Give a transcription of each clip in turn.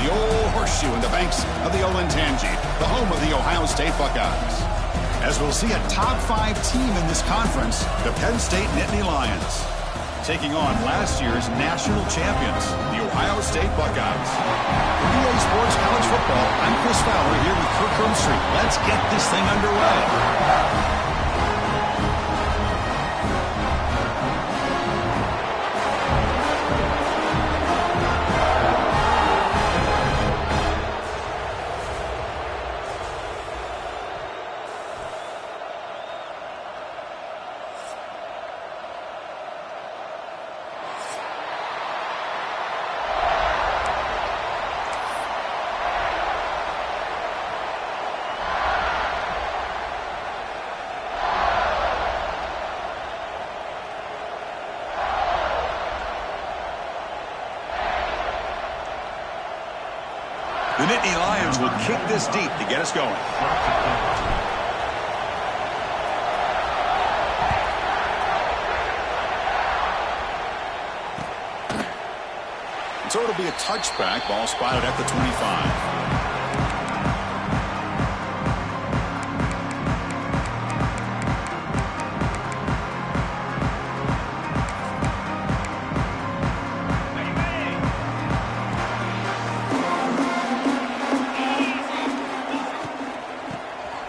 the old horseshoe in the banks of the Olentangy, the home of the Ohio State Buckeyes. As we'll see a top-5 team in this conference, the Penn State Nittany Lions, taking on last year's national champions, the Ohio State Buckeyes. For UA Sports College Football, I'm Chris Fowler here with Kirk Herbstreit. Let's get this thing underway. The Nittany Lions will kick this deep to get us going. And so it'll be a touchback. Ball spotted at the 25.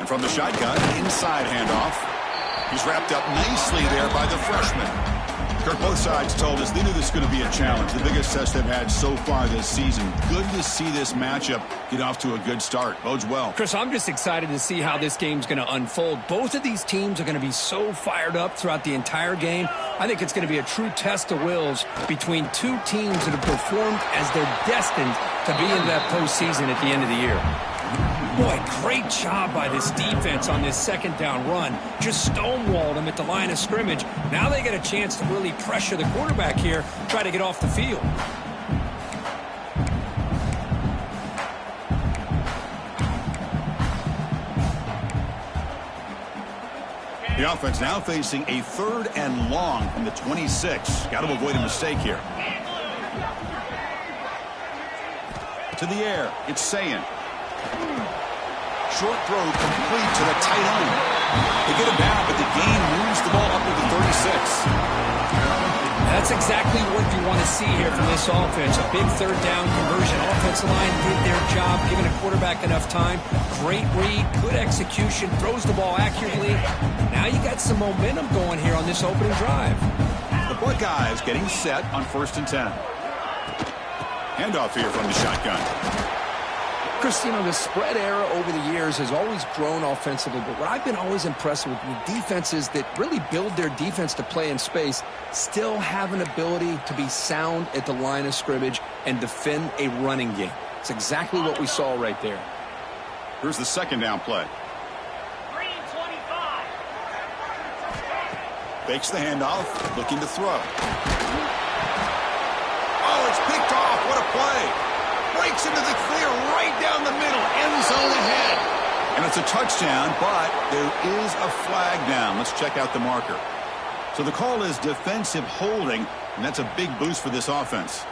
From the shotgun, inside handoff. He's wrapped up nicely there by the freshman. Kirk, both sides told us they knew this was going to be a challenge. The biggest test they've had so far this season. Good to see this matchup get off to a good start. Bodes well. Chris, I'm just excited to see how this game's going to unfold. Both of these teams are going to be so fired up throughout the entire game. I think it's going to be a true test of wills between two teams that have performed as they're destined to be in that postseason at the end of the year. Boy, great job by this defense on this second down run. Just stonewalled them at the line of scrimmage. Now they get a chance to really pressure the quarterback here, try to get off the field. The offense now facing a 3rd and long from the 26. Got to avoid a mistake here. To the air, it's Sayin. Short throw complete to the tight end. They get him down, but the gain moves the ball up to the 36. That's exactly what you want to see here from this offense. A big 3rd down conversion. Offensive line did their job, giving a quarterback enough time. Great read, good execution, throws the ball accurately. Now you got some momentum going here on this opening drive. The Buckeyes getting set on 1st and 10. Handoff here from the shotgun. Chris, you know, the spread era over the years has always grown offensively, but what I've been always impressed with defenses that really build their defense to play in space still have an ability to be sound at the line of scrimmage and defend a running game. It's exactly what we saw right there. Here's the 2nd down play. Fakes the handoff, looking to throw. Oh, it's picked off. What a play. Breaks into the clear right down the middle. End zone ahead. And it's a touchdown, but there is a flag down. Let's check out the marker. So the call is defensive holding, and that's a big boost for this offense.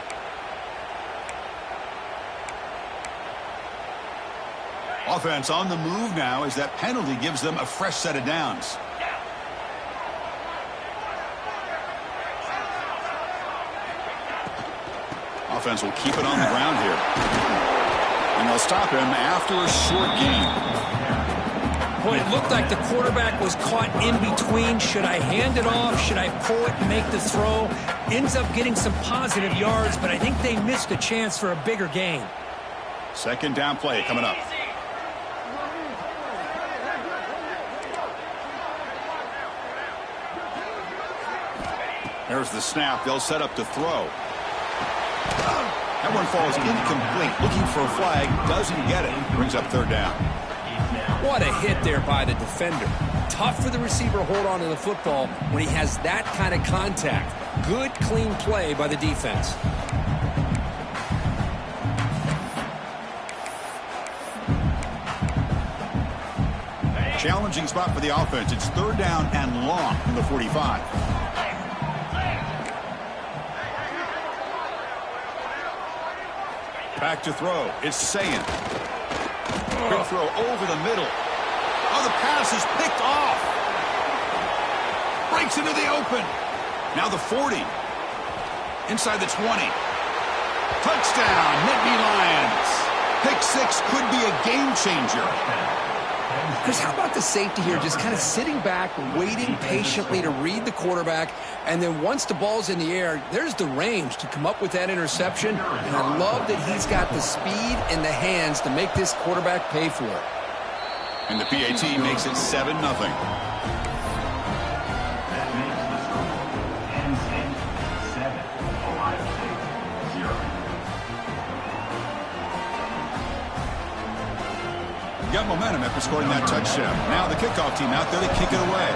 Offense on the move now as that penalty gives them a fresh set of downs. Offense will keep it on the ground here. And they'll stop him after a short gain. Boy, it looked like the quarterback was caught in between. Should I hand it off? Should I pull it and make the throw? Ends up getting some positive yards, but I think they missed a chance for a bigger gain. 2nd down play coming up. There's the snap. They'll set up to throw. That one falls incomplete. Looking for a flag. Doesn't get it. Brings up 3rd down. What a hit there by the defender. Tough for the receiver to hold on to the football when he has that kind of contact. Good, clean play by the defense. Challenging spot for the offense. It's 3rd down and long from the 45. Back to throw. It's Sayin. Quick throw over the middle. Oh, the pass is picked off. Breaks into the open. Now the 40. Inside the 20. Touchdown, Nittany Lions. Pick six could be a game changer. Chris, how about the safety here just kind of sitting back, waiting patiently to read the quarterback, and then once the ball's in the air, there's the range to come up with that interception, and I love that he's got the speed and the hands to make this quarterback pay for it. And the PAT makes it 7-0. Got momentum after scoring that touchdown. Now the kickoff team out there to kick it away.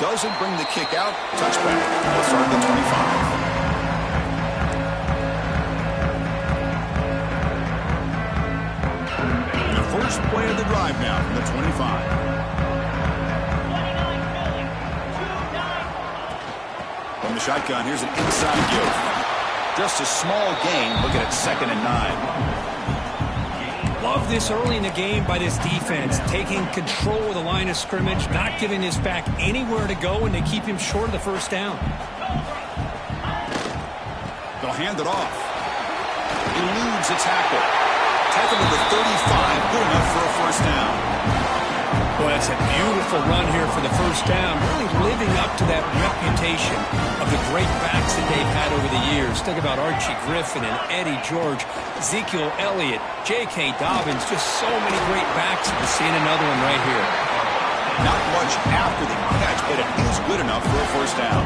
Doesn't bring the kick out. Touchback. We'll start at the 25. The first play of the drive now from the 25. From the shotgun, here's an inside give. Just a small gain. Looking at 2nd and 9. Love this early in the game by this defense, taking control of the line of scrimmage, not giving this back anywhere to go, and they keep him short of the first down. They'll hand it off. Eludes a tackle. Tackle to the 35, good enough for a first down. Well, that's a beautiful run here for the first down, really living up to that reputation of the great backs that they've had over the years. Think about Archie Griffin and Eddie George, Ezekiel Elliott, J.K. Dobbins, just so many great backs. We're seeing another one right here. Not much after the catch, but it is good enough for a first down.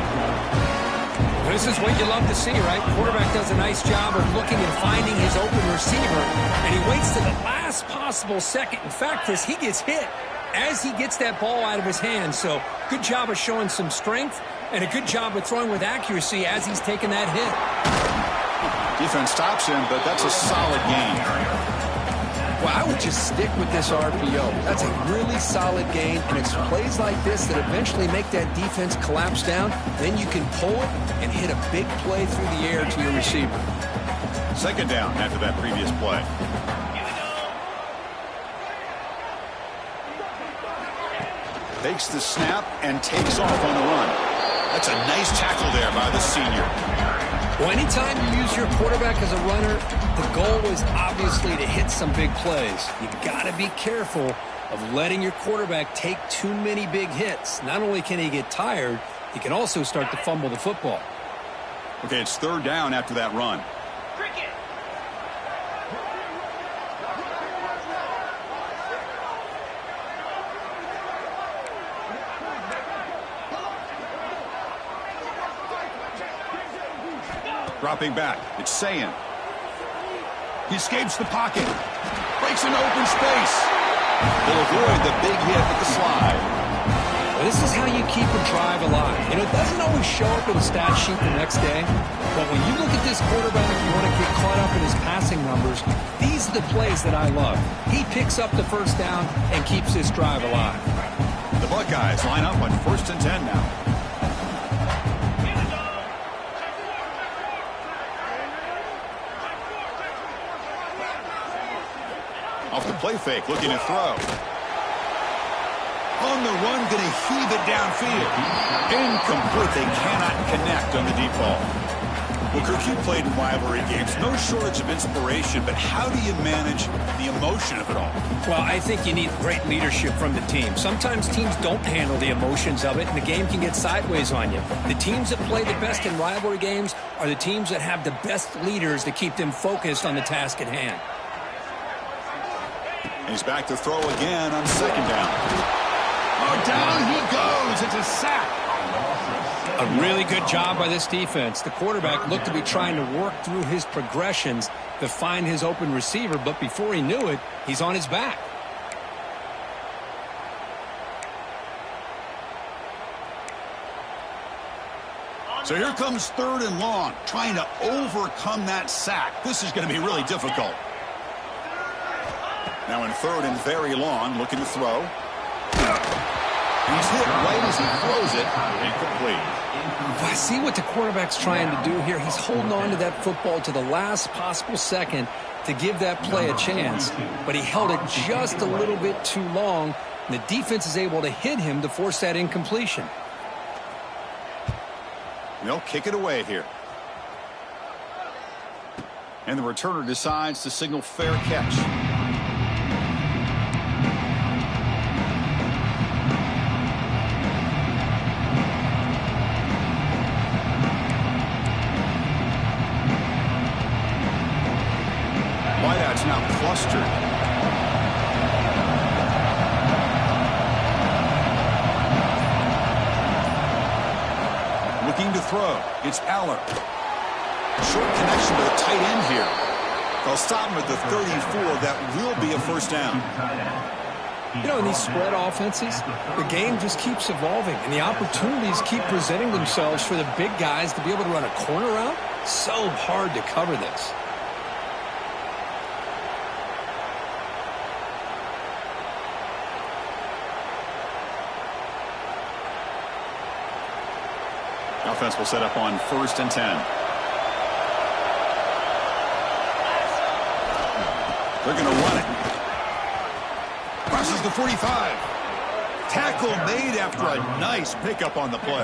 This is what you love to see, right? Quarterback does a nice job of looking and finding his open receiver, and he waits to the last possible second. In fact, Chris, he gets hit as he gets that ball out of his hands. So good job of showing some strength and a good job of throwing with accuracy as he's taking that hit. Defense stops him, but that's a solid gain. Well, I would just stick with this RPO. That's a really solid gain, and it's plays like this that eventually make that defense collapse down. Then you can pull it and hit a big play through the air to your receiver. 2nd down after that previous play. Takes the snap and takes off on the run. That's a nice tackle there by the senior. Well, anytime you use your quarterback as a runner, the goal is obviously to hit some big plays. You've got to be careful of letting your quarterback take too many big hits. Not only can he get tired, he can also start to fumble the football. Okay, it's 3rd down after that run. Dropping back. It's Sayin. He escapes the pocket. Breaks into open space. He'll avoid the big hit with the slide. Well, this is how you keep a drive alive. You know, it doesn't always show up in the stat sheet the next day. But when you look at this quarterback, you want to get caught up in his passing numbers. These are the plays that I love. He picks up the first down and keeps this drive alive. The Buckeyes line up on 1st and 10 now. Off the play fake, looking to throw. On the run, going to heave it downfield. Incomplete. They cannot connect on the deep ball. Well, Kirk, you played in rivalry games. No shortage of inspiration, but how do you manage the emotion of it all? Well, I think you need great leadership from the team. Sometimes teams don't handle the emotions of it, and the game can get sideways on you. The teams that play the best in rivalry games are the teams that have the best leaders to keep them focused on the task at hand. He's back to throw again on 2nd down. Oh, down he goes. It's a sack. A really good job by this defense. The quarterback looked to be trying to work through his progressions to find his open receiver, but before he knew it, he's on his back. So here comes 3rd and long, trying to overcome that sack. This is going to be really difficult. Now in 3rd and very long, looking to throw. He's hit right as he throws it. Incomplete. I see what the quarterback's trying to do here. He's holding on to that football to the last possible second to give that play a chance. But he held it just a little bit too long. And the defense is able to hit him to force that incompletion. They'll kick it away here. And the returner decides to signal fair catch. Wideout's now clustered. Looking to throw. It's Aller. Short connection to the tight end here. They'll stop him at the 34. That will be a first down. You know, in these spread offenses, the game just keeps evolving, and the opportunities keep presenting themselves for the big guys to be able to run a corner route. So hard to cover this. Offense will set up on 1st and 10. They're going to run it. Crosses the 45. Tackle made after a nice pickup on the play.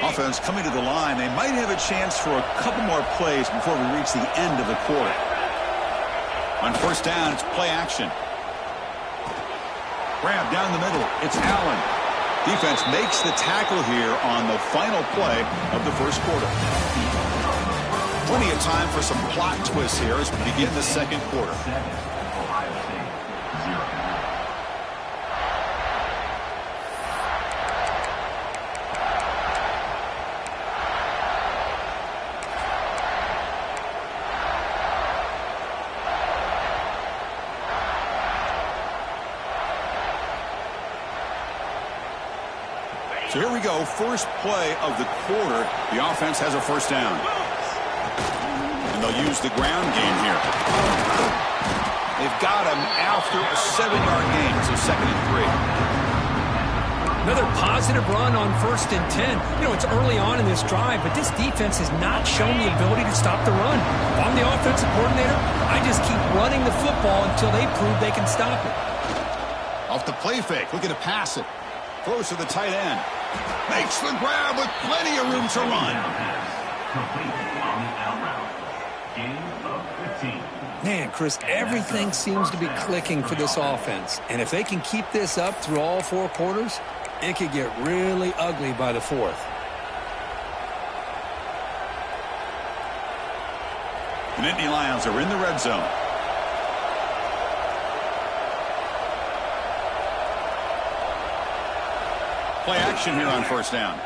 Offense coming to the line. They might have a chance for a couple more plays before we reach the end of the quarter. On 1st down, it's play action. Grab down the middle. It's Allen. Defense makes the tackle here on the final play of the first quarter. Plenty of time for some plot twists here as we begin the second quarter. So here we go, first play of the quarter. The offense has a first down. And they'll use the ground game here. They've got him after a 7-yard gain, so 2nd and 3. Another positive run on 1st and 10. You know, it's early on in this drive, but this defense has not shown the ability to stop the run. If I'm the offensive coordinator, I just keep running the football until they prove they can stop it. Off the play fake, looking to pass it. Throws to the tight end. Makes the grab with plenty of room to run. Man, Chris, everything seems to be clicking for this offense. And if they can keep this up through all 4 quarters, it could get really ugly by the 4th. The Nittany Lions are in the red zone. Play action here on 1st down.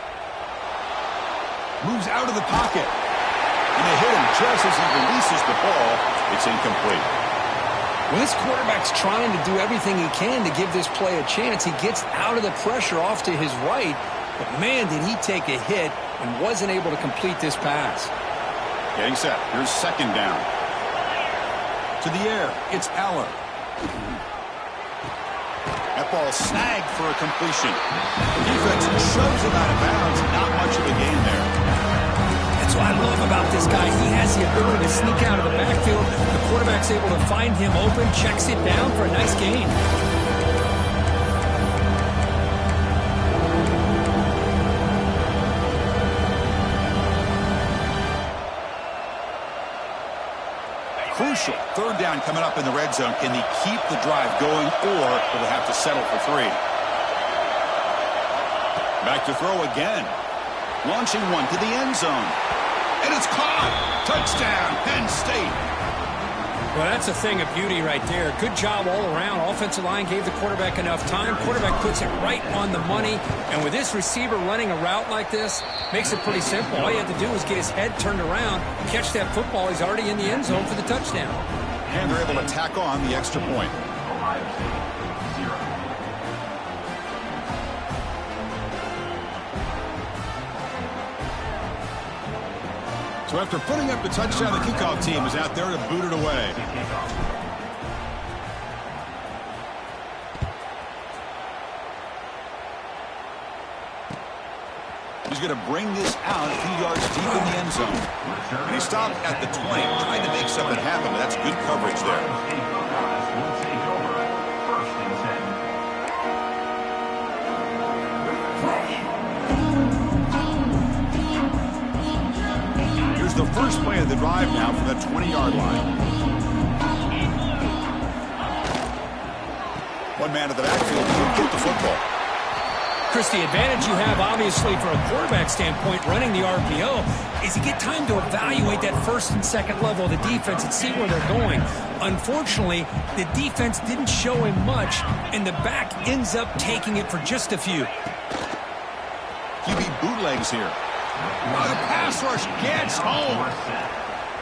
Moves out of the pocket. And they hit him just as he releases the ball. It's incomplete. When this quarterback's trying to do everything he can to give this play a chance, he gets out of the pressure off to his right. But, man, did he take a hit and wasn't able to complete this pass. Getting set. Here's 2nd down. To the air. It's Aller. That ball snagged for a completion. The defense shoves him out of bounds. Not much of a gain there. That's what I love about this guy. He has the ability to sneak out of the backfield. The quarterback's able to find him open, checks it down for a nice gain. Crucial. 3rd down coming up in the red zone. Can he keep the drive going, or will they have to settle for 3? Back to throw again. Launching one to the end zone. And it's caught. Touchdown, Penn State. Well, that's a thing of beauty right there. Good job all around. Offensive line gave the quarterback enough time. Quarterback puts it right on the money. And with this receiver running a route like this, makes it pretty simple. All you have to do is get his head turned around, catch that football. He's already in the end zone for the touchdown. And they're able to tack on the extra point. So after putting up the touchdown, the kickoff team is out there to boot it away. He's going to bring this out a few yards deep in the end zone. And he stopped at the 20, trying to make something happen, but that's good coverage there. Here's the first play of the drive now from the 20-yard line. One man at the backfield to get the football. Chris, the advantage you have, obviously, for a quarterback standpoint, running the RPO, is you get time to evaluate that first and second level of the defense and see where they're going. Unfortunately, the defense didn't show him much, and the back ends up taking it for just a few. QB bootlegs here. Oh, the pass rush gets home.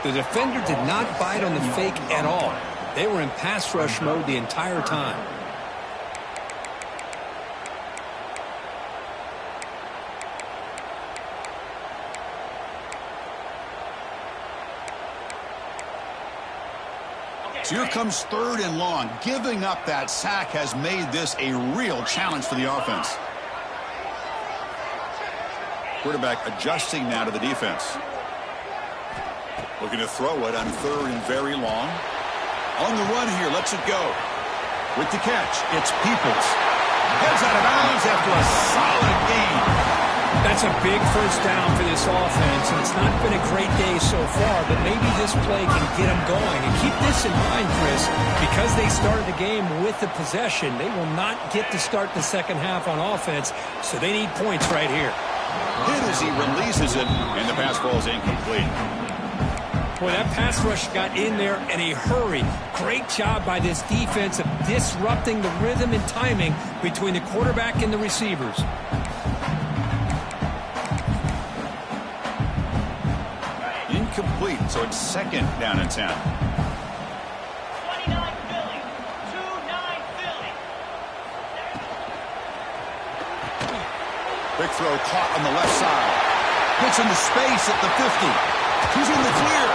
The defender did not bite on the fake at all. They were in pass rush mode the entire time. So here comes 3rd and long. Giving up that sack has made this a real challenge for the offense. Quarterback adjusting now to the defense. Looking to throw it on 3rd and very long. On the run here, lets it go. With the catch, it's Peoples. Heads out of bounds after a solid gain. That's a big first down for this offense, and it's not been a great day so far, but maybe this play can get them going. And keep this in mind, Chris, because they started the game with the possession, they will not get to start the second half on offense, so they need points right here. Hit as he releases it, and the pass ball is incomplete. Boy, that pass rush got in there in a hurry. Great job by this defense of disrupting the rhythm and timing between the quarterback and the receivers. Incomplete, so it's 2nd down and 10. 29 Philly. 2-9 Philly. Quick throw caught on the left side. Gets into space at the 50. He's in the clear.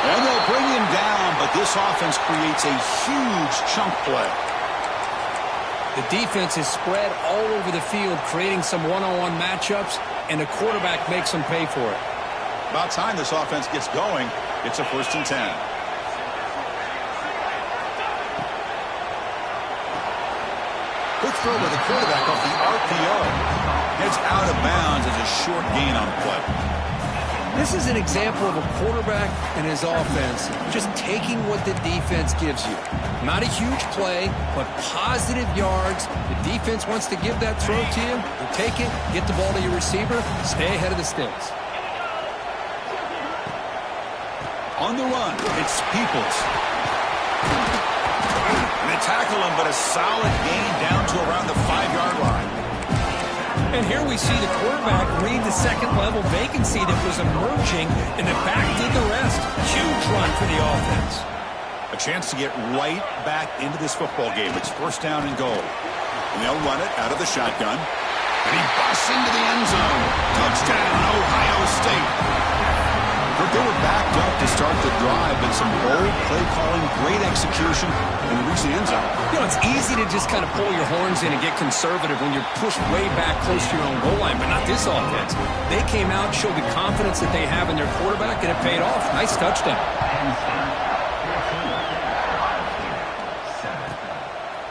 And they'll bring him down, but this offense creates a huge chunk play. The defense is spread all over the field, creating some one-on-one matchups, and the quarterback makes them pay for it. About time this offense gets going. It's a 1st and 10. Quick throw by the quarterback off the RPO. Heads out of bounds as a short gain on play. This is an example of a quarterback and his offense just taking what the defense gives you. Not a huge play, but positive yards. The defense wants to give that throw to you. You take it, get the ball to your receiver, stay ahead of the sticks. On the run, it's Peoples. And they tackle him, but a solid gain down to around the 5-yard line. And here we see the quarterback read the second-level vacancy that was emerging, and the back did the rest. Huge run for the offense. A chance to get right back into this football game. It's 1st down and goal. And they'll run it out of the shotgun. And he busts into the end zone. Touchdown, Ohio State. They were backed up to start the drive, but some bold play calling, great execution, and reach the end zone. You know, it's easy to just kind of pull your horns in and get conservative when you're pushed way back close to your own goal line, but not this offense. They came out, showed the confidence that they have in their quarterback, and it paid off. Nice touchdown.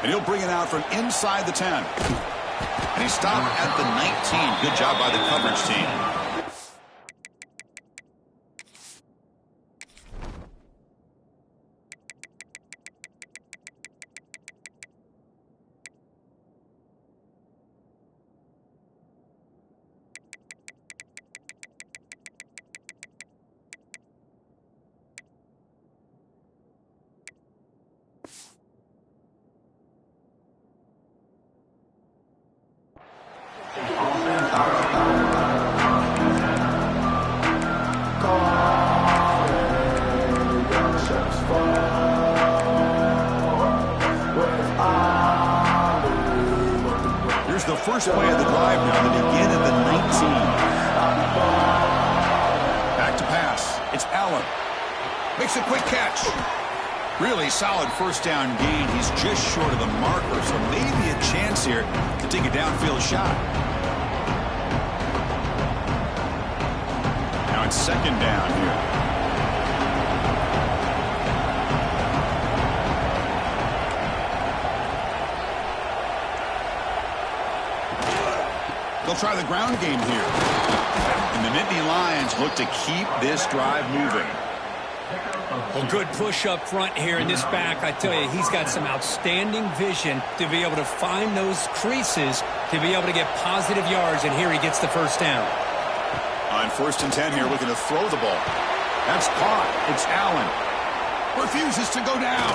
And he'll bring it out from inside the 10. And he stopped at the 19. Good job by the coverage team. Here's the first play of the drive now. They begin at the 19. Back to pass. It's Allen. Makes a quick catch. Really solid first down gain. He's just short of the marker, so maybe a chance here to take a downfield shot. It's second down here. They'll try the ground game here. And the Nittany Lions look to keep this drive moving. Well, good push up front here in this back. I tell you, he's got some outstanding vision to be able to find those creases, to be able to get positive yards, and here he gets the first down. On 1st and 10 here, looking to throw the ball. That's caught. It's Allen. Refuses to go down.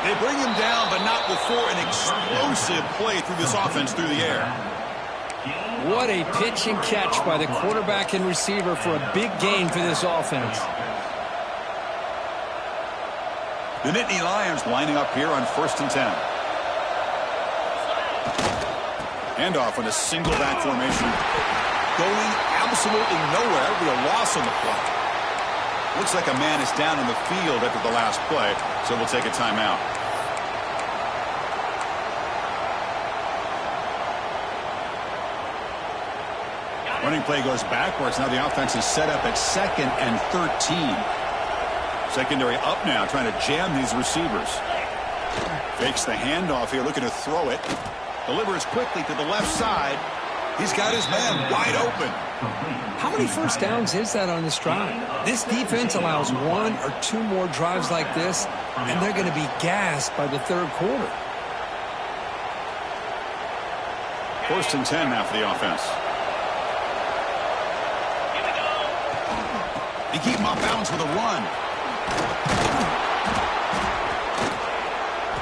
They bring him down, but not before an explosive play through this offense through the air. What a pitch and catch by the quarterback and receiver for a big gain for this offense. The Nittany Lions lining up here on 1st and 10. Handoff in a single back formation. Going absolutely nowhere. It'll be a loss on the play. Looks like a man is down in the field after the last play, so we'll take a timeout. Running play goes backwards. Now the offense is set up at 2nd and 13. Secondary up now, trying to jam these receivers. Fakes the handoff here, looking to throw it. Delivers quickly to the left side. He's got his man wide open. How many first downs is that on this drive? This defense allows 1 or 2 more drives like this, and they're going to be gassed by the 3rd quarter. 1st and 10 now for the offense. They keep him off balance with a run.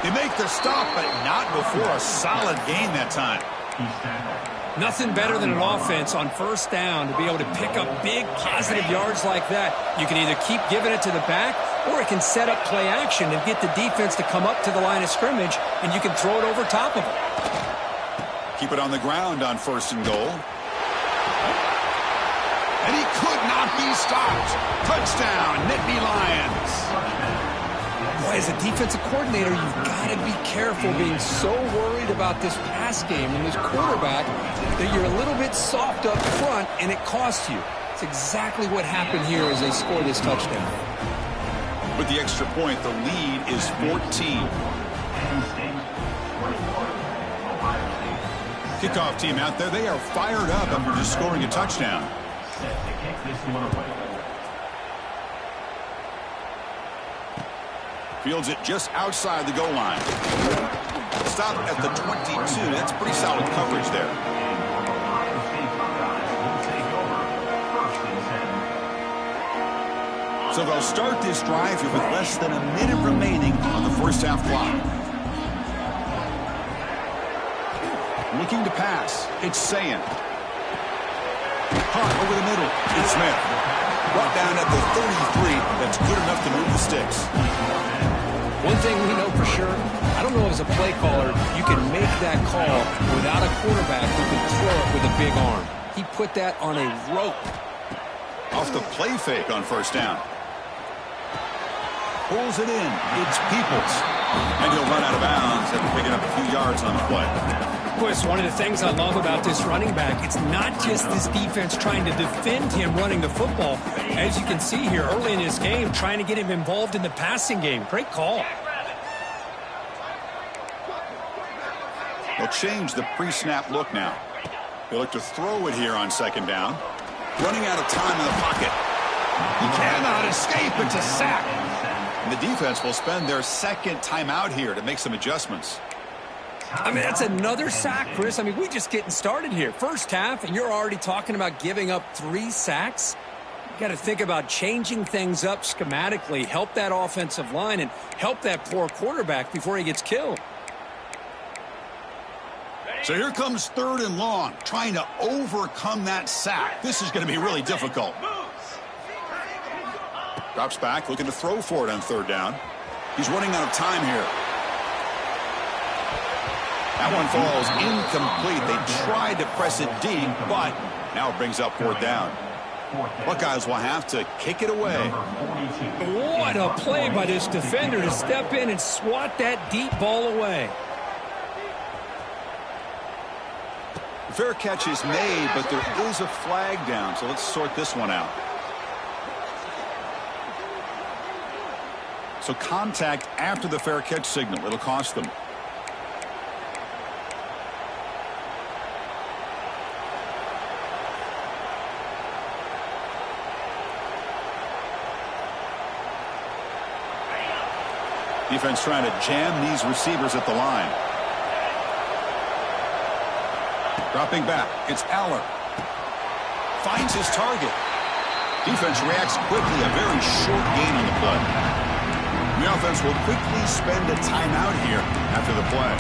They make the stop, but not before a solid gain that time. Nothing better than an offense on 1st down to be able to pick up big positive yards like that. You can either keep giving it to the back, or it can set up play action and get the defense to come up to the line of scrimmage, and you can throw it over top of them. Keep it on the ground on 1st and goal. And he could not be stopped. Touchdown, Nittany Lions. Boy, as a defensive coordinator, you've got to be careful being so worried about this pass game and this quarterback that you're a little bit soft up front and it costs you. It's exactly what happened here as they score this touchdown. With the extra point, the lead is 14. Kickoff team out there, they are fired up after just scoring a touchdown. Fields it just outside the goal line. Stop at the 22. That's pretty solid coverage there. So they'll start this drive here with less than a minute remaining on the 1st half clock. Looking to pass. It's Sayan. Caught over the middle. It's Smith. Brought down at the 33. That's good enough to move the sticks. One thing we know for sure, I don't know as a play caller, you can make that call without a quarterback who can throw it with a big arm. He put that on a rope. Off the play fake on 1st down. Pulls it in. It's Peoples. And he'll run out of bounds after picking up a few yards on the play. Of course, one of the things I love about this running back, it's not just this defense trying to defend him running the football. As you can see here early in this game, trying to get him involved in the passing game. Great call. They'll change the pre-snap look now. They look to throw it here on 2nd down. Running out of time in the pocket. He cannot escape. It's a sack. And the defense will spend their 2nd timeout here to make some adjustments. I mean, that's another sack, Chris. I mean, we're just getting started here. 1st half, and you're already talking about giving up 3 sacks. You got to think about changing things up schematically, help that offensive line, and help that poor quarterback before he gets killed. So here comes 3rd and long, trying to overcome that sack. This is going to be really difficult. Drops back, looking to throw for it on 3rd down. He's running out of time here. That one falls incomplete. They tried to press it deep, but now it brings up 4th down. Buckeyes will have to kick it away. What a play by this defender to step in and swat that deep ball away. Fair catch is made, but there is a flag down, so let's sort this one out. So contact after the fair catch signal. It'll cost them. Defense trying to jam these receivers at the line. Dropping back. It's Aller. Finds his target. Defense reacts quickly. A very short gain on the play. The offense will quickly spend a timeout here after the play.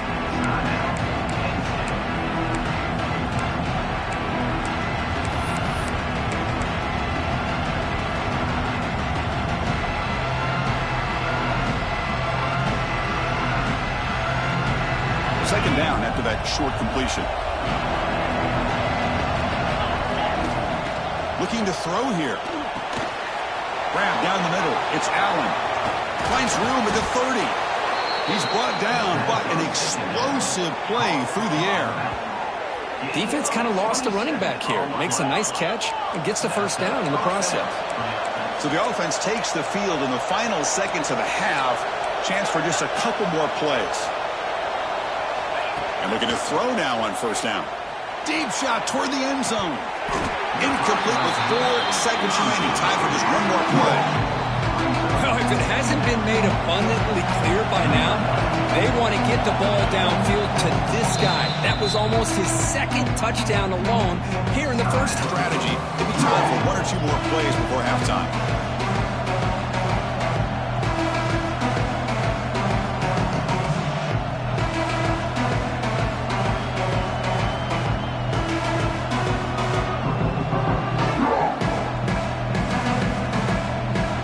Second down after that short completion. Looking to throw here. Grab down the middle. It's Allen. Finds room at the 30. He's brought down, but an explosive play through the air. Defense kind of lost a running back here. Makes a nice catch and gets the first down in the process. So the offense takes the field in the final seconds of the half. Chance for just a couple more plays. And looking to throw now on first down. Deep shot toward the end zone. Incomplete with 4 seconds remaining. Time for just one more play. Well, if it hasn't been made abundantly clear by now, they want to get the ball downfield to this guy. That was almost his second touchdown alone here in the first strategy. It'll be time for 1 or 2 more plays before halftime.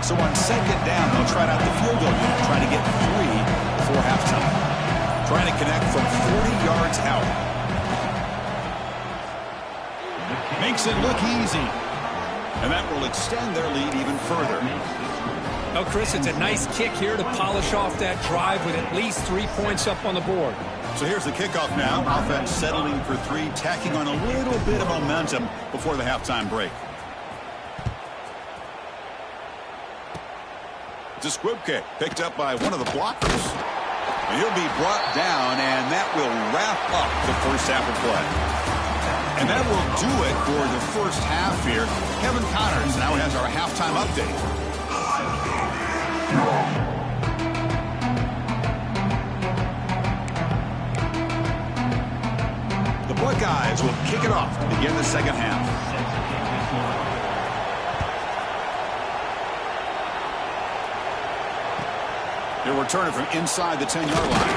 So on second down, they'll try out the field goal unit, trying to get 3 before halftime. Trying to connect from 40 yards out. Makes it look easy. And that will extend their lead even further. Oh, Chris, it's a nice kick here to polish off that drive with at least 3 points up on the board. So here's the kickoff now. Offense settling for 3, tacking on a little bit of momentum before the halftime break. It's a squib kick picked up by one of the blockers. And he'll be brought down, and that will wrap up the first half of play. And that will do it for the first half here. Kevin Connors now has our halftime update. The Buckeyes will kick it off to begin the second half. They'll return it from inside the 10-yard line.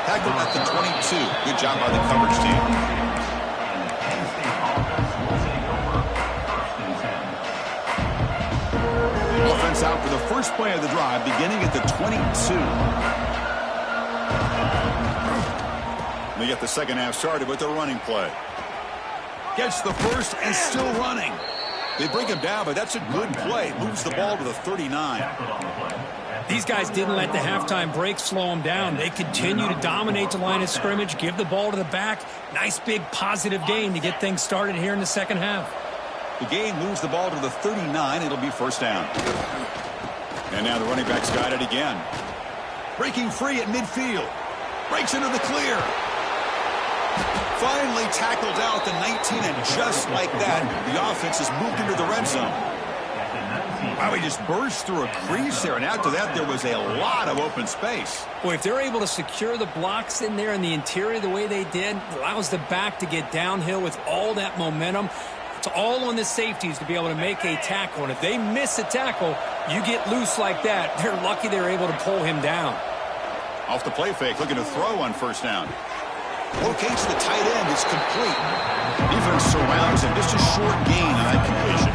Tackled at the 22. Good job by the coverage team. Offense out for the first play of the drive, beginning at the 22. They get the second half started with the running play. Gets the first and still running. They bring him down, but that's a good play. Moves the ball to the 39. These guys didn't let the halftime break slow them down. They continue to dominate the line of scrimmage, give the ball to the back. Nice big positive gain to get things started here in the second half. The gain moves the ball to the 39. It'll be first down. And now the running back's got it again. Breaking free at midfield. Breaks into the clear. Finally tackled out the 19, and just like that, the offense has moved into the red zone. Wow, he just burst through a crease there, and after that, there was a lot of open space. Boy, if they're able to secure the blocks in there in the interior the way they did, it allows the back to get downhill with all that momentum. It's all on the safeties to be able to make a tackle, and if they miss a tackle, you get loose like that. They're lucky they're able to pull him down. Off the play fake, looking to throw on first down. Locates the tight end. It's complete. Defense surrounds him. Just a short gain on that completion.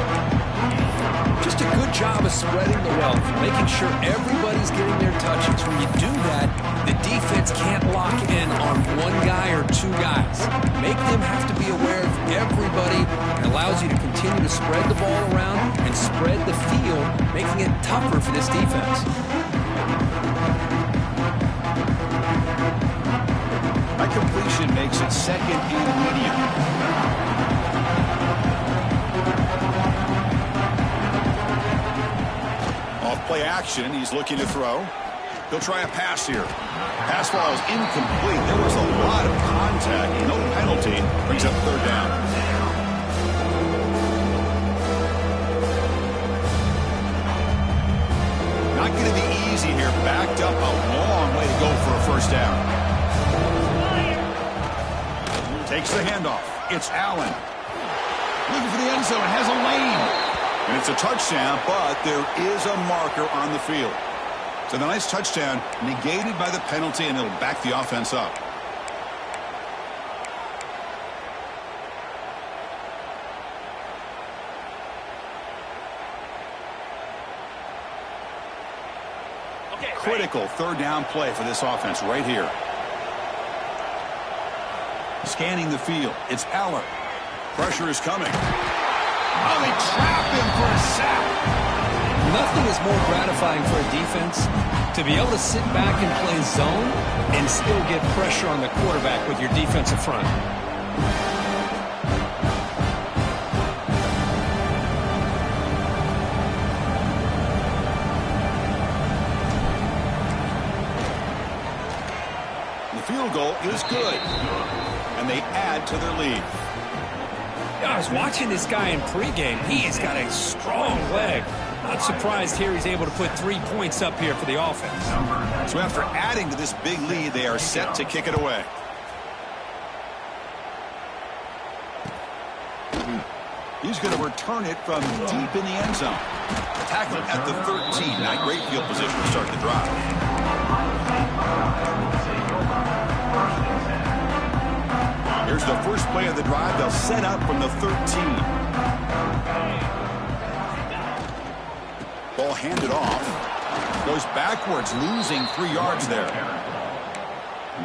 Just a good job of spreading the wealth, making sure everybody's getting their touches. When you do that, the defense can't lock in on one guy or 2 guys. Make them have to be aware of everybody. It allows you to continue to spread the ball around and spread the field, making it tougher for this defense. That completion makes it second and medium. Off play action, he's looking to throw. He'll try a pass here. Pass ball is incomplete. There was a lot of contact. No penalty. Brings up third down. Not going to be easy here. Backed up a long way to go for a first down. Takes the handoff. It's Allen. Looking for the end zone. Has a lane. And it's a touchdown, but there is a marker on the field. So the nice touchdown negated by the penalty, and it'll back the offense up. Okay, Critical third down play for this offense right here. Scanning the field. It's Allen. Pressure is coming. Oh, they trap him for a sack. Nothing is more gratifying for a defense to be able to sit back and play zone and still get pressure on the quarterback with your defensive front. The field goal is good, and they add to their lead. I was watching this guy in pregame. He has got a strong leg. Not surprised here he's able to put 3 points up here for the offense. So after adding to this big lead, they are set to kick it away. He's going to return it from deep in the end zone. Tackle at the 13. Not great field position to start the drive. Here's the first play of the drive. They'll set up from the 13. Ball handed off. Goes backwards, losing 3 yards there.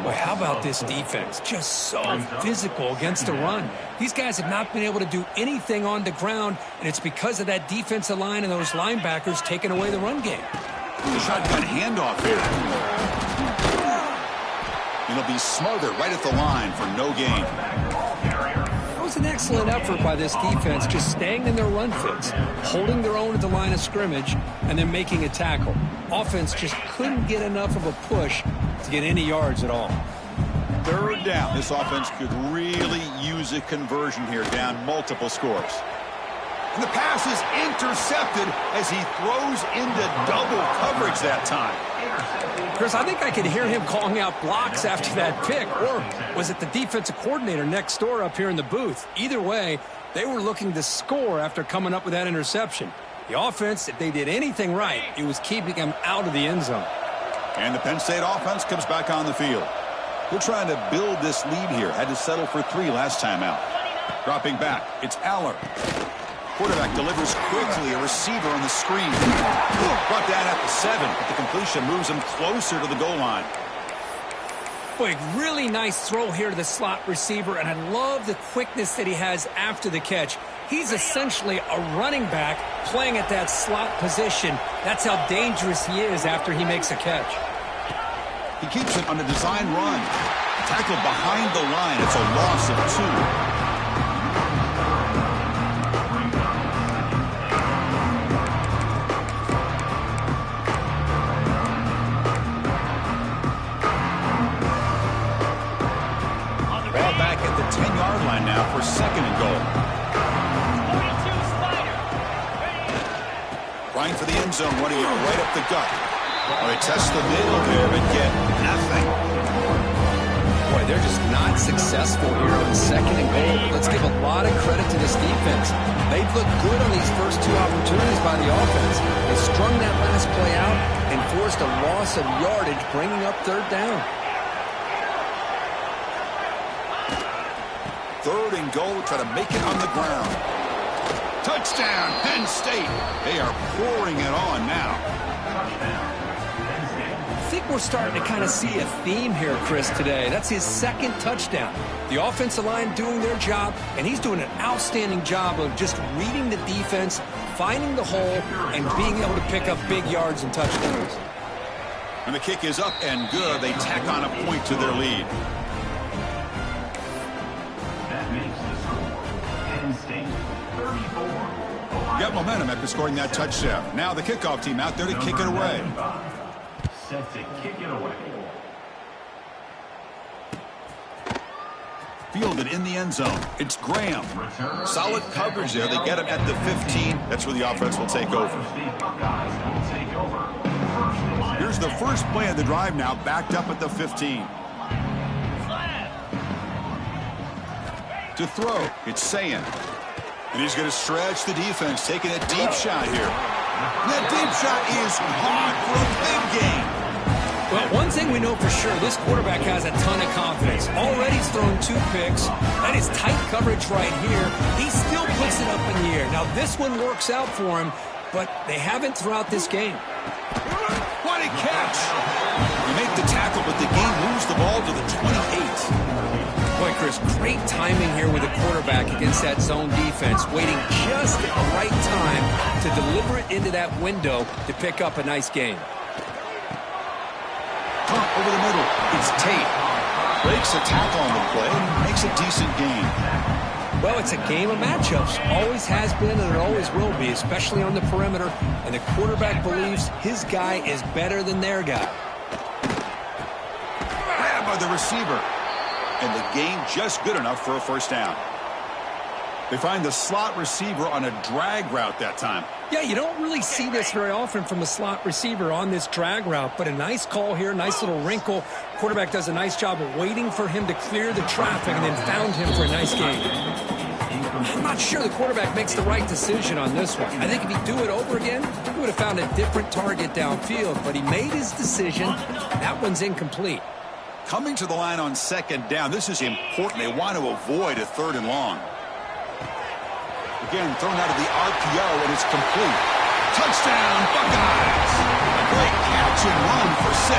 Boy, how about this defense? Just so physical against the run. These guys have not been able to do anything on the ground, and it's because of that defensive line and those linebackers taking away the run game. The shotgun handoff here. It'll be smothered right at the line for no gain. That was an excellent effort by this defense, just staying in their run fits, holding their own at the line of scrimmage, and then making a tackle. Offense just couldn't get enough of a push to get any yards at all. Third down. This offense could really use a conversion here, down multiple scores. And the pass is intercepted as he throws into double coverage that time. Chris, I think I could hear him calling out blocks after that pick, or was it the defensive coordinator next door up here in the booth? Either way, they were looking to score after coming up with that interception. The offense, if they did anything right, it was keeping them out of the end zone. And the Penn State offense comes back on the field. They're trying to build this lead here. Had to settle for 3 last time out. Dropping back, it's Aller. Quarterback delivers quickly, a receiver on the screen. Brought down at the 7, but the completion moves him closer to the goal line. Boy, really nice throw here to the slot receiver, and I love the quickness that he has after the catch. He's essentially a running back playing at that slot position. That's how dangerous he is after he makes a catch. He keeps it on a design run. Tackled behind the line. It's a loss of 2. For second and goal. Trying for the end zone, running it right up the gut. Well, they test the middle there, but get nothing. Boy, they're just not successful here on second and goal. But let's give a lot of credit to this defense. They've looked good on these first 2 opportunities by the offense. They strung that last play out and forced a loss of yardage, bringing up third down. Third and goal, try to make it on the ground. Touchdown, Penn State. They are pouring it on now. I think we're starting to kind of see a theme here, Chris, today. That's his second touchdown. The offensive line doing their job, and he's doing an outstanding job of just reading the defense, finding the hole, and being able to pick up big yards and touchdowns. And the kick is up and good. They tack on a point to their lead. Got momentum after scoring that touchdown. Now the kickoff team out there to kick it away. Set to kick it away. Fielded in the end zone. It's Graham. Solid coverage there. They get him at the 15. That's where the offense will take over. Here's the first play of the drive now, backed up at the 15. To throw, it's Sayin. And he's going to stretch the defense, taking a deep shot here. That deep shot is caught for a big gain. Well, one thing we know for sure, this quarterback has a ton of confidence. Already he's thrown 2 picks. That is tight coverage right here. He still puts it up in the air. Now, this one works out for him, but they haven't throughout this game. What a catch! You make the tackle, but the game moves the ball to the 28. Boy, Chris, great timing here with the quarterback against that zone defense, waiting just at the right time to deliver it into that window to pick up a nice gain. Over the middle, it's Tate. Breaks a tackle on the play and makes a decent gain. Well, it's a game of matchups. Always has been and it always will be, especially on the perimeter. And the quarterback believes his guy is better than their guy. Grabbed by the receiver. And the gain just good enough for a first down. They find the slot receiver on a drag route that time. Yeah, you don't really see this very often from a slot receiver on this drag route, but a nice call here, nice little wrinkle. Quarterback does a nice job of waiting for him to clear the traffic and then found him for a nice gain. I'm not sure the quarterback makes the right decision on this one. I think if he'd do it over again, he would have found a different target downfield, but he made his decision. That one's incomplete. Coming to the line on second down, this is important. They want to avoid a 3rd and long. Again, thrown out of the RPO, and it's complete. Touchdown, Buckeyes! A great catch and run for 6.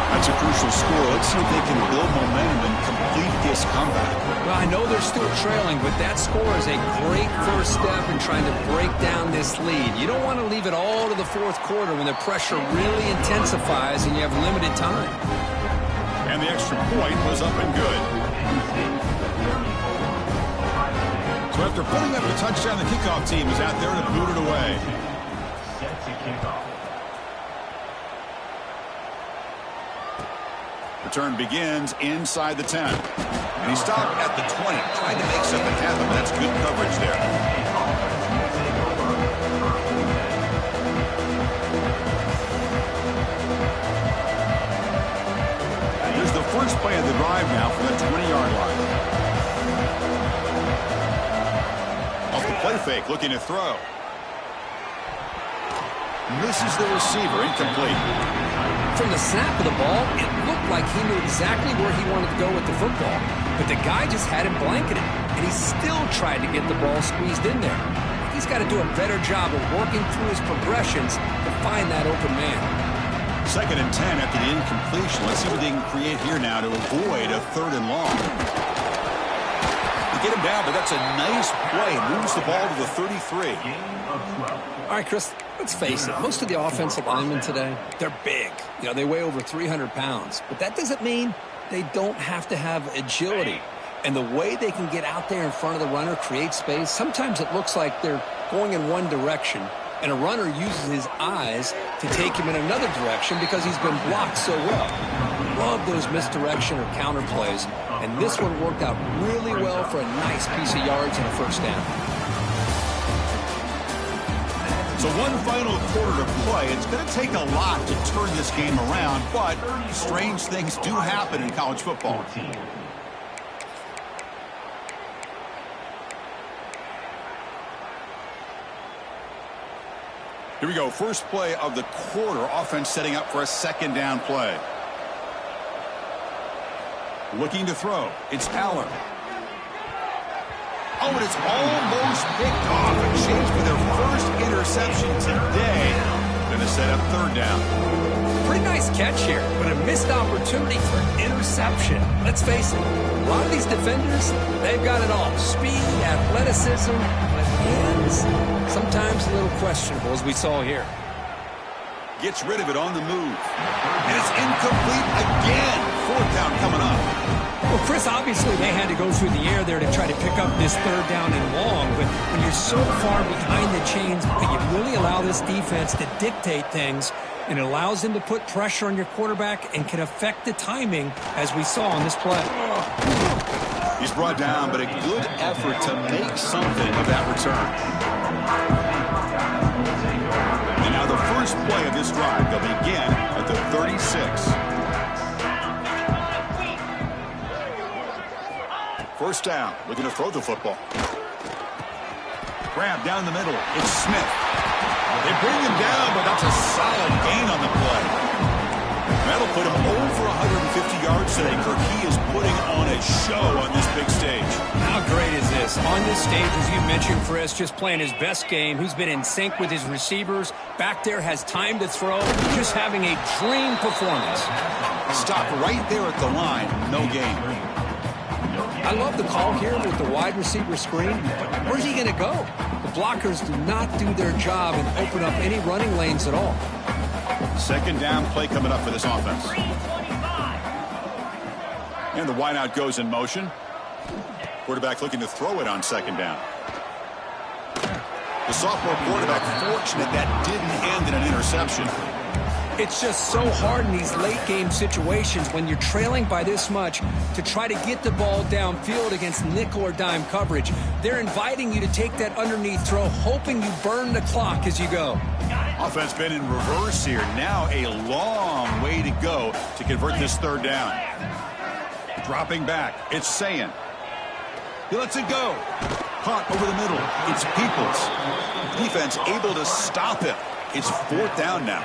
That's a crucial score. Let's see if they can build momentum and complete this comeback. Well, I know they're still trailing, but that score is a great first step in trying to break down this lead. You don't want to leave it all to the 4th quarter when the pressure really intensifies and you have limited time. And the extra point was up and good. So after putting up a touchdown, the kickoff team is out there to boot it away. Set to kick off. Return begins inside the 10. And he stopped at the 20, trying to make something happen. That's good coverage there. Here's the first play of the drive now from the 20-yard line. Off the play fake, looking to throw. Misses the receiver, incomplete. From the snap of the ball, it looked like he knew exactly where he wanted to go with the football. But the guy just had him blanketed, and he still tried to get the ball squeezed in there. He's got to do a better job of working through his progressions to find that open man. 2nd and 10 after the incompletion. Let's see what they can create here now to avoid a 3rd and long. They get him down, but that's a nice play. Moves the ball to the 33. All right, Chris, let's face it. Most of the offensive linemen today, they're big. You know, they weigh over 300 pounds. But that doesn't mean they don't have to have agility. And the way they can get out there in front of the runner, create space, sometimes it looks like they're going in one direction, and a runner uses his eyes to take him in another direction because he's been blocked so well. Love those misdirection or counter plays, and this one worked out really well for a nice piece of yards and a first down. So one final quarter to play. It's going to take a lot to turn this game around, but strange things do happen in college football. Here we go. First play of the quarter. Offense setting up for a 2nd down play. Looking to throw. It's Aller. Oh, and it's almost picked off. A chance for their first interception today. Going to set up 3rd down. Pretty nice catch here, but a missed opportunity for an interception. Let's face it, a lot of these defenders, they've got it all. Speed, athleticism, but hands, sometimes a little questionable, as we saw here. Gets rid of it on the move. And it's incomplete again. 4th down coming up. Well, Chris, obviously they had to go through the air there to try to pick up this third down and long, but when you're so far behind the chains, you really allow this defense to dictate things, and it allows them to put pressure on your quarterback and can affect the timing, as we saw on this play. He's brought down, but a good effort to make something of that return. And now the first play of this drive, they'll begin at the 36. First down, looking to throw the football. Grab down the middle. It's Smith. They bring him down, but that's a solid gain on the play. That'll put him over 150 yards today. Kirk, he is putting on a show on this big stage. How great is this? On this stage, as you mentioned, Chris, just playing his best game. He's been in sync with his receivers. Back there, has time to throw. Just having a dream performance. Stop right there at the line. No gain. I love the call here with the wide receiver screen, but where's he going to go? The blockers do not do their job and open up any running lanes at all. Second down play coming up for this offense. And the wideout goes in motion. Quarterback looking to throw it on second down. The sophomore quarterback fortunate that didn't end in an interception. It's just so hard in these late game situations when you're trailing by this much to try to get the ball downfield against nickel or dime coverage. They're inviting you to take that underneath throw, hoping you burn the clock as you go. Offense been in reverse here. Now a long way to go to convert this third down. Dropping back, it's Sayin. He lets it go. Caught over the middle. It's Peoples. Defense able to stop him. It's fourth down now.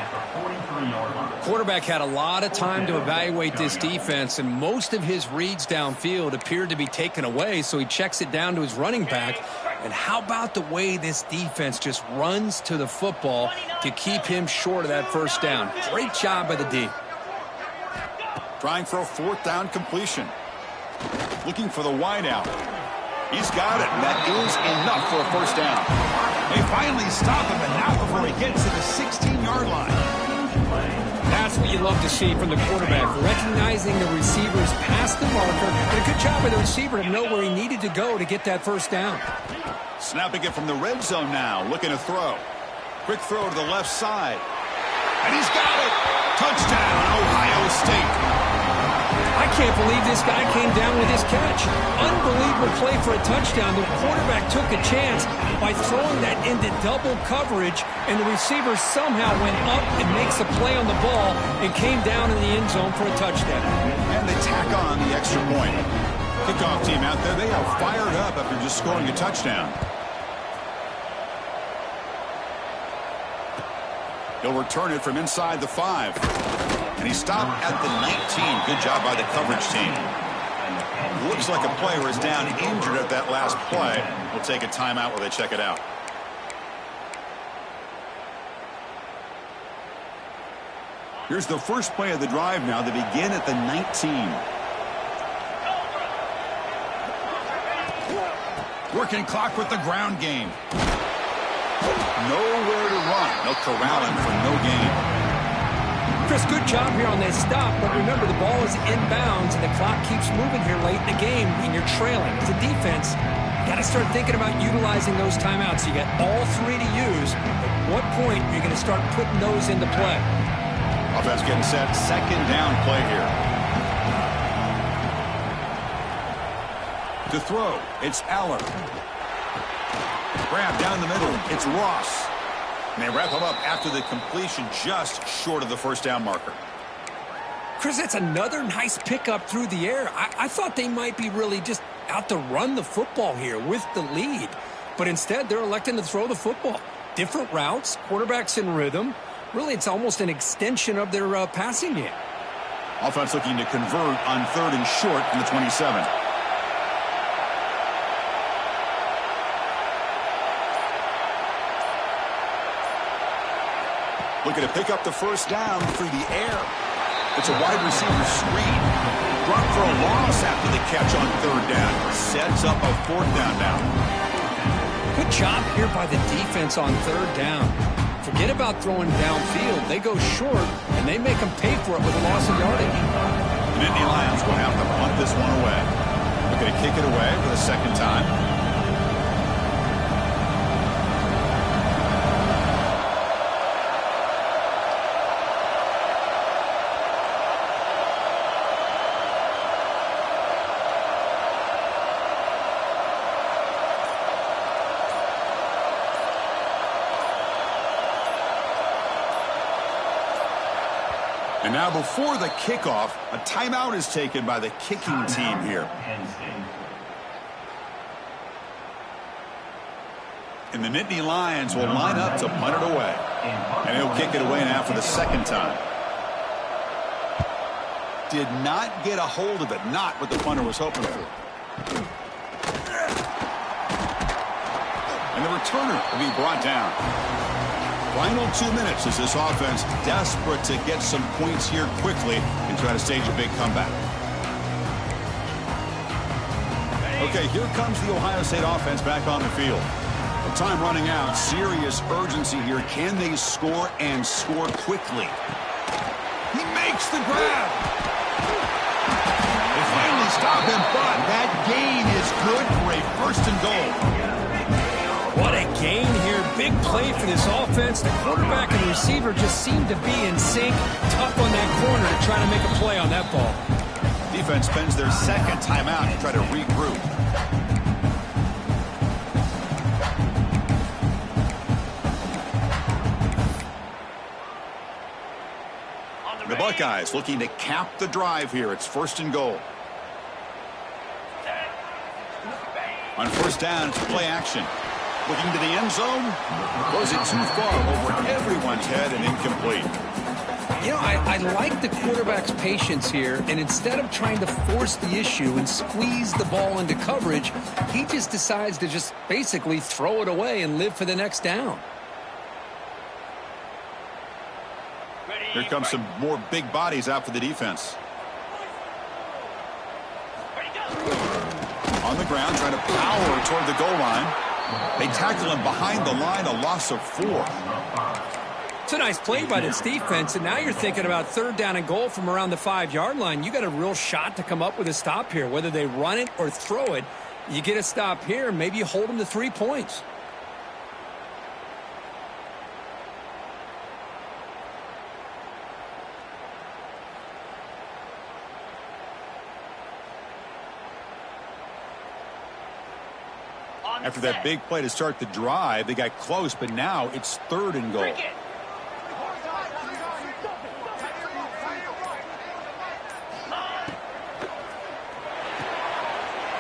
Quarterback had a lot of time to evaluate this defense, and most of his reads downfield appeared to be taken away, so he checks it down to his running back. And how about the way this defense just runs to the football to keep him short of that first down? Great job by the D. Trying for a fourth down completion. Looking for the wideout. He's got it, and that is enough for a first down. They finally stop him, and not before he gets to the 16-yard line. That's what you love to see from the quarterback, recognizing the receivers past the marker, and a good job by the receiver to know where he needed to go to get that first down. Snapping it from the red zone now, looking to throw. Quick throw to the left side. And he's got it! Touchdown, Ohio State. I can't believe this guy came down with his catch. Unbelievable play for a touchdown. The quarterback took a chance by throwing that into double coverage, and the receiver somehow went up and makes a play on the ball and came down in the end zone for a touchdown. And they tack on the extra point. Kickoff team out there, they are fired up after just scoring a touchdown. He'll return it from inside the 5. And he stopped at the 19. Good job by the coverage team. Looks like a player is down injured at that last play. We'll take a timeout while they check it out. Here's the first play of the drive now. They begin at the 19. Working clock with the ground game. Nowhere to run. They'll corral him for no gain. Chris, good job here on this stop, but remember the ball is inbounds and the clock keeps moving here late in the game and you're trailing. As a defense, you got to start thinking about utilizing those timeouts. You got all three to use. At what point are you going to start putting those into play? Offense getting set. Second down play here. To throw, it's Aller. Grab down the middle, it's Ross. And they wrap him up after the completion just short of the first down marker. Chris, that's another nice pickup through the air. I thought they might be really just out to run the football here with the lead. But instead, they're electing to throw the football. Different routes, quarterbacks in rhythm. Really, it's almost an extension of their passing game. Offense looking to convert on third and short from the 27. Looking to pick up the first down through the air. It's a wide receiver screen. Brought for a loss after the catch on third down. Sets up a fourth down now. Good job here by the defense on third down. Forget about throwing downfield. They go short, and they make them pay for it with a loss of yardage. The Nittany Lions will have to punt this one away. Looking to kick it away for the second time. And now before the kickoff, a timeout is taken by the kicking team here. And the Nittany Lions will line up to punt it away. And he'll kick it away now for the second time. Did not get a hold of it, not what the punter was hoping for. And the returner will be brought down. Final 2 minutes as this offense desperate to get some points here quickly and try to stage a big comeback. Okay, here comes the Ohio State offense back on the field. With time running out, serious urgency here. Can they score and score quickly? He makes the grab. They finally stop him, but that gain is good for a first and goal. What a gain here. Big play for this offense. The quarterback and the receiver just seem to be in sync. Tough on that corner to try to make a play on that ball. Defense spends their second timeout to try to regroup. The Buckeyes looking to cap the drive here. It's first and goal. On first down, it's play action. Looking to the end zone. Goes it too far over everyone's head and incomplete. You know, I like the quarterback's patience here, and instead of trying to force the issue and squeeze the ball into coverage, he just decides to just basically throw it away and live for the next down. Here comes some more big bodies out for the defense. On the ground, trying to power toward the goal line. They tackle him behind the line, a loss of 4. It's a nice play by this defense, and now you're thinking about third down and goal from around the 5-yard line. You got a real shot to come up with a stop here. Whether they run it or throw it, you get a stop here, maybe you hold them to 3 points. After that big play to start the drive, they got close, but now it's third and goal.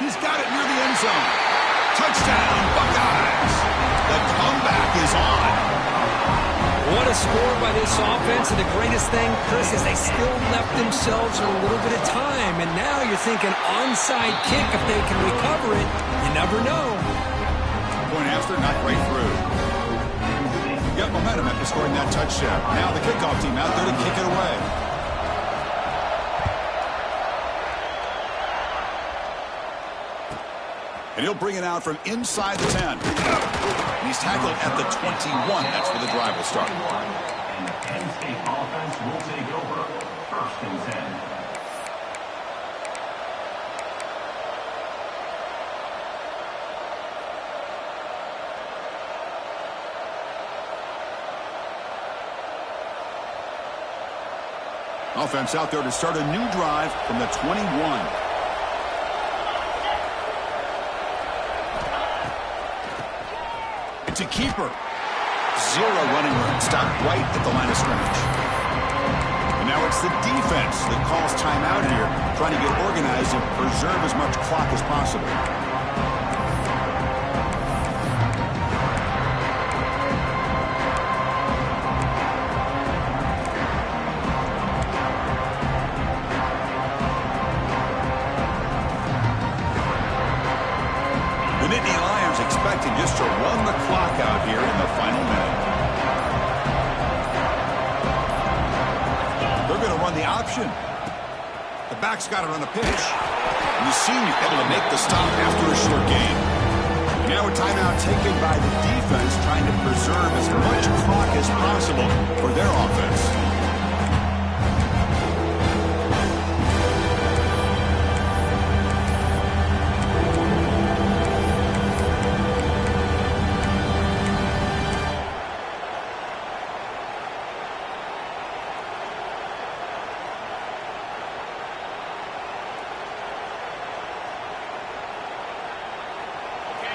He's got it near the end zone. Touchdown, Buckeyes. The comeback is on. What a score by this offense, and the greatest thing, Chris, is they still left themselves a little bit of time, and now you're thinking onside kick if they can recover it. You never know. Point after, not right through. Got momentum after scoring that touchdown. Now the kickoff team out there to kick it away. And he'll bring it out from inside the 10. And he's tackled at the 21. That's where the drive will start. And the Penn State offense will take over. First and 10. Offense out there to start a new drive from the 21. It's a keeper. 0 running room. Stopped right at the line of scrimmage. And now it's the defense that calls timeout here, trying to get organized and preserve as much clock as possible. The Nittany Lions expecting just to run the clock out here in the final minute. They're going to run the option. The back's got it on the pitch. And the senior able to make the stop after a short gain. And now a timeout taken by the defense, trying to preserve as much clock as possible for their offense.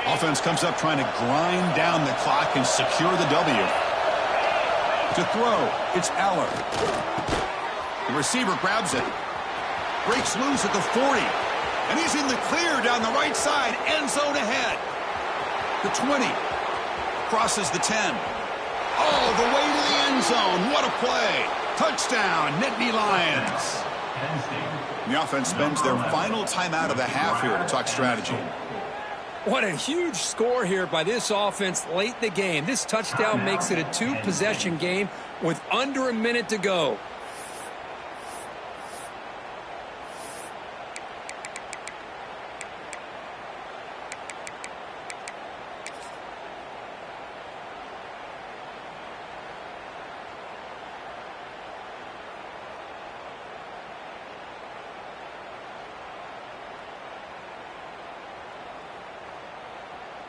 Offense comes up trying to grind down the clock and secure the W. To throw, it's Aller. The receiver grabs it. Breaks loose at the 40. And he's in the clear down the right side. End zone ahead. The 20. Crosses the 10. All the way to the end zone. What a play. Touchdown, Nittany Lions. The offense spends their final timeout of the half here to talk strategy. What a huge score here by this offense late in the game. This touchdown makes it a two-possession game with under a minute to go.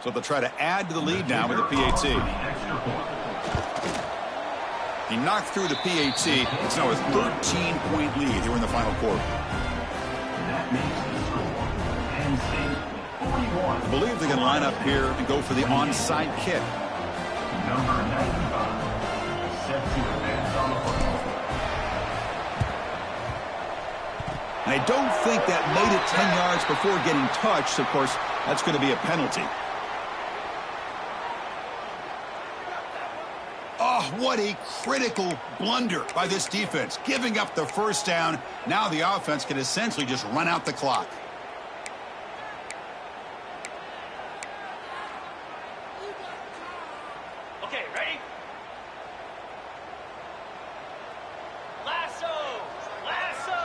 So they'll try to add to the lead now with the PAT. He knocked through the PAT. It's now a 13-point lead here in the final quarter. That makes the score. Penn State 41. I believe they're going to line up here and go for the onside kick. Number 95. Set to advance on the football. And I don't think that made it 10 yards before getting touched. Of course, that's going to be a penalty. Oh, what a critical blunder by this defense. Giving up the first down. Now the offense can essentially just run out the clock. Okay, ready? Lasso! Lasso!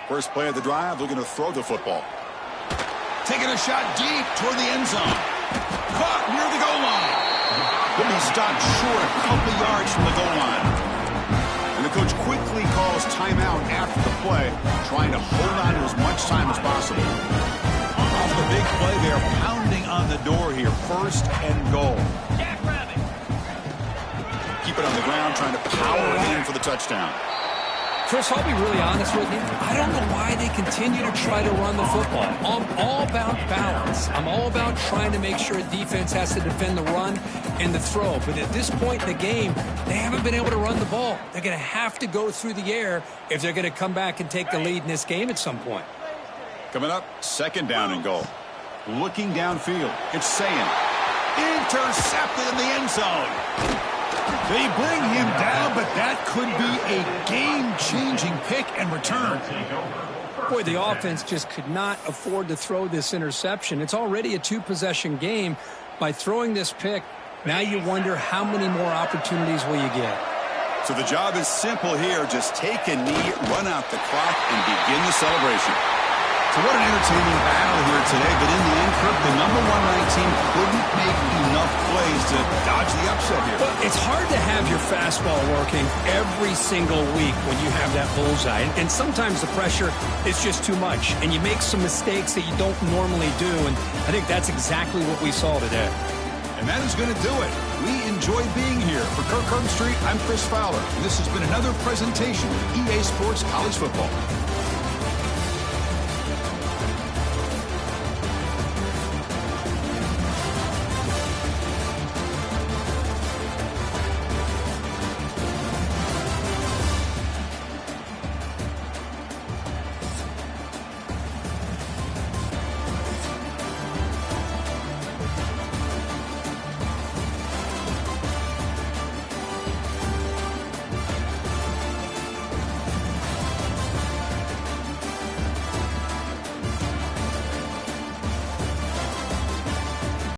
First play of the drive, looking to throw the football. Taking a shot deep toward the end zone. Caught near the goal line. Will be stopped short a couple yards from the goal line. And the coach quickly calls timeout after the play, trying to hold on to as much time as possible. Off the big play, they're pounding on the door here. First and goal. Jackrabbit! Keep it on the ground, trying to power it in for the touchdown. Chris, I'll be really honest with you. I don't know why they continue to try to run the football. I'm all about balance. I'm all about trying to make sure a defense has to defend the run and the throw. But at this point in the game, they haven't been able to run the ball. They're going to have to go through the air if they're going to come back and take the lead in this game at some point. Coming up, second down and goal. Looking downfield, it's Sayin. Intercepted in the end zone. They bring him down, but that could be a game-changing pick and return. Boy, the offense just could not afford to throw this interception. It's already a two-possession game. By throwing this pick, now you wonder how many more opportunities will you get. So the job is simple here. Just take a knee, run out the clock, and begin the celebration. So what an entertaining battle here today. But in the end, Kirk, the number one ranked team couldn't make enough plays to dodge the upset here. Well, it's hard to have your fastball working every single week when you have that bullseye. And sometimes the pressure is just too much. And you make some mistakes that you don't normally do. And I think that's exactly what we saw today. And that is going to do it. We enjoy being here. For Kirk Herbstreit, I'm Chris Fowler. And this has been another presentation of EA Sports College Football.